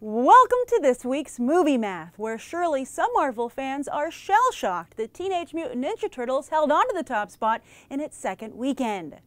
Welcome to this week's Movie Math, where surely some Marvel fans are shell-shocked that Teenage Mutant Ninja Turtles held on to the top spot in its second weekend.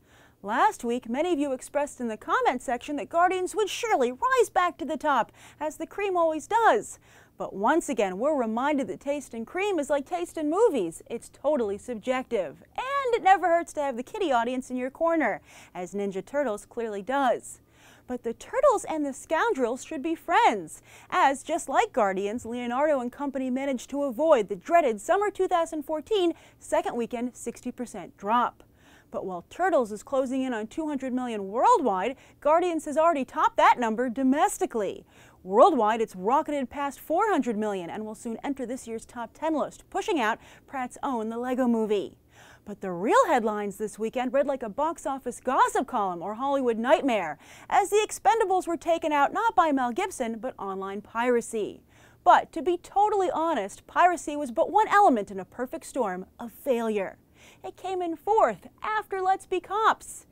Last week, many of you expressed in the comment section that Guardians would surely rise back to the top, as the cream always does. But once again, we're reminded that taste in cream is like taste in movies. It's totally subjective. And it never hurts to have the kiddie audience in your corner, as Ninja Turtles clearly does. But the Turtles and the Scoundrels should be friends, as just like Guardians, Leonardo and company managed to avoid the dreaded summer 2014 second weekend 60% drop. But while Turtles is closing in on 200 million worldwide, Guardians has already topped that number domestically. Worldwide, it's rocketed past 400 million and will soon enter this year's top 10 list, pushing out Pratt's own The Lego Movie. But the real headlines this weekend read like a box office gossip column or Hollywood nightmare, as the Expendables were taken out not by Mel Gibson, but online piracy. But to be totally honest, piracy was but one element in a perfect storm of failure. It came in fourth, after Let's Be Cops.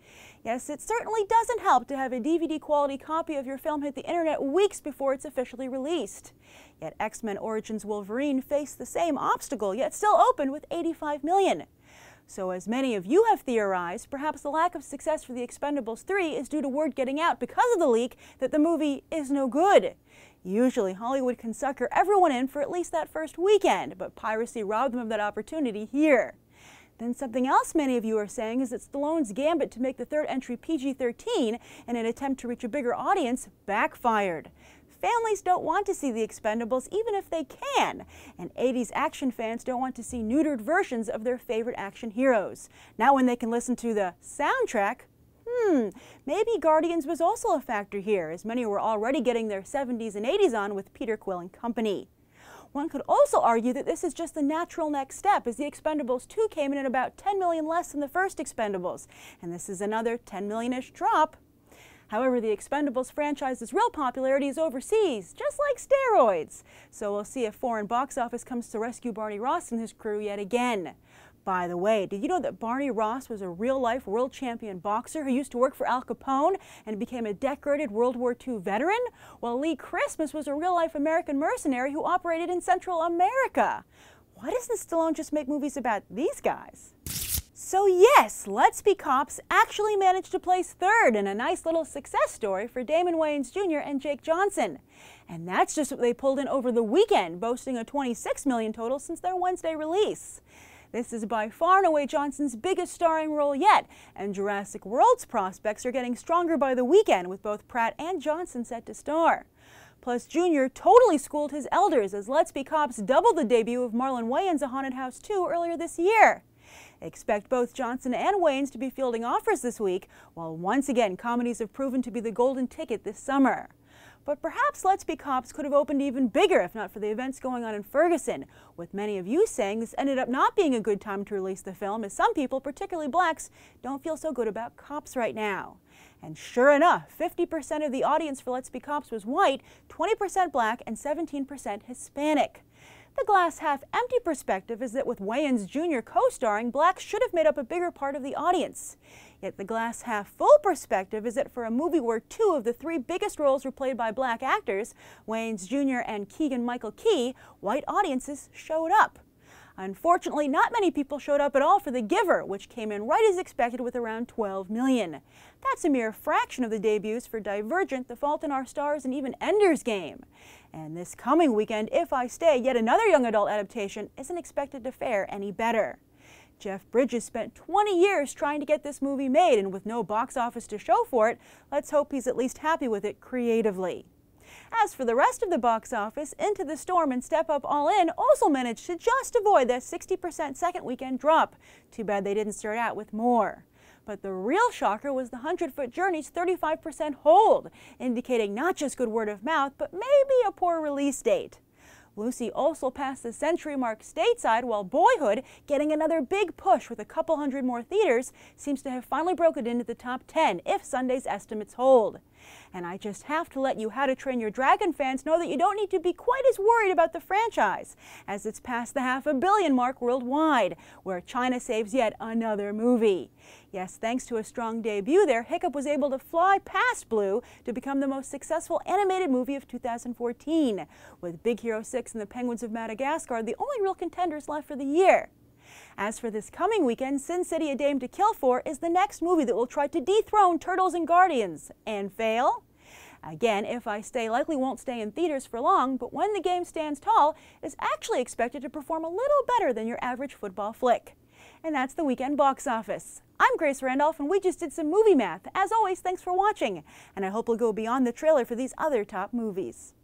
Yes, it certainly doesn't help to have a DVD-quality copy of your film hit the internet weeks before it's officially released. Yet X-Men Origins Wolverine faced the same obstacle, yet still opened with 85 million. So as many of you have theorized, perhaps the lack of success for The Expendables 3 is due to word getting out because of the leak that the movie is no good. Usually Hollywood can sucker everyone in for at least that first weekend, but piracy robbed them of that opportunity here. Then something else many of you are saying is that Stallone's gambit to make the third entry PG-13 in an attempt to reach a bigger audience backfired. Families don't want to see The Expendables even if they can, and 80s action fans don't want to see neutered versions of their favorite action heroes. Now when they can listen to the soundtrack, maybe Guardians was also a factor here, as many were already getting their 70s and 80s on with Peter Quill and company. One could also argue that this is just the natural next step, as The Expendables 2 came in at about 10 million less than the first Expendables, and this is another 10 million-ish drop. However, the Expendables franchise's real popularity is overseas, just like steroids. So we'll see if foreign box office comes to rescue Barney Ross and his crew yet again. By the way, did you know that Barney Ross was a real-life world champion boxer who used to work for Al Capone and became a decorated World War II veteran? While Lee Christmas was a real-life American mercenary who operated in Central America. Why doesn't Stallone just make movies about these guys? So yes, Let's Be Cops actually managed to place third in a nice little success story for Damon Wayans Jr. and Jake Johnson. And that's just what they pulled in over the weekend, boasting a 26 million total since their Wednesday release. This is by far and away Johnson's biggest starring role yet, and Jurassic World's prospects are getting stronger by the weekend, with both Pratt and Johnson set to star. Plus, Jr. totally schooled his elders, as Let's Be Cops doubled the debut of Marlon Wayans' A Haunted House 2 earlier this year. Expect both Johnson and Wayans to be fielding offers this week, while once again comedies have proven to be the golden ticket this summer. But perhaps Let's Be Cops could have opened even bigger if not for the events going on in Ferguson, with many of you saying this ended up not being a good time to release the film, as some people, particularly blacks, don't feel so good about cops right now. And sure enough, 50% of the audience for Let's Be Cops was white, 20% black, and 17% Hispanic. The glass-half-empty perspective is that with Wayans Jr. co-starring, blacks should have made up a bigger part of the audience. Yet the glass-half-full perspective is that for a movie where two of the three biggest roles were played by black actors, Wayans Jr. and Keegan-Michael Key, white audiences showed up. Unfortunately, not many people showed up at all for The Giver, which came in right as expected with around 12 million. That's a mere fraction of the debuts for Divergent, The Fault in Our Stars, and even Ender's Game. And this coming weekend, If I Stay, yet another young adult adaptation, isn't expected to fare any better. Jeff Bridges spent 20 years trying to get this movie made, and with no box office to show for it, let's hope he's at least happy with it creatively. As for the rest of the box office, Into the Storm and Step Up All In also managed to just avoid that 60% second weekend drop. Too bad they didn't start out with more. But the real shocker was the 100-Foot Journey's 35% hold, indicating not just good word of mouth, but maybe a poor release date. Lucy also passed the century mark stateside, while Boyhood, getting another big push with a couple hundred more theaters, seems to have finally broken into the top 10 if Sunday's estimates hold. And I just have to let you How to Train Your Dragon fans know that you don't need to be quite as worried about the franchise, as it's past the $500 million mark worldwide, where China saves yet another movie. Yes, thanks to a strong debut there, Hiccup was able to fly past Blue to become the most successful animated movie of 2014, with Big Hero 6 and the Penguins of Madagascar the only real contenders left for the year. As for this coming weekend, Sin City: A Dame to Kill For is the next movie that will try to dethrone Turtles and Guardians. And fail? Again, If I Stay likely won't stay in theaters for long, but When the Game Stands Tall is actually expected to perform a little better than your average football flick. And that's the weekend box office. I'm Grace Randolph, and we just did some movie math. As always, thanks for watching, and I hope we'll go beyond the trailer for these other top movies.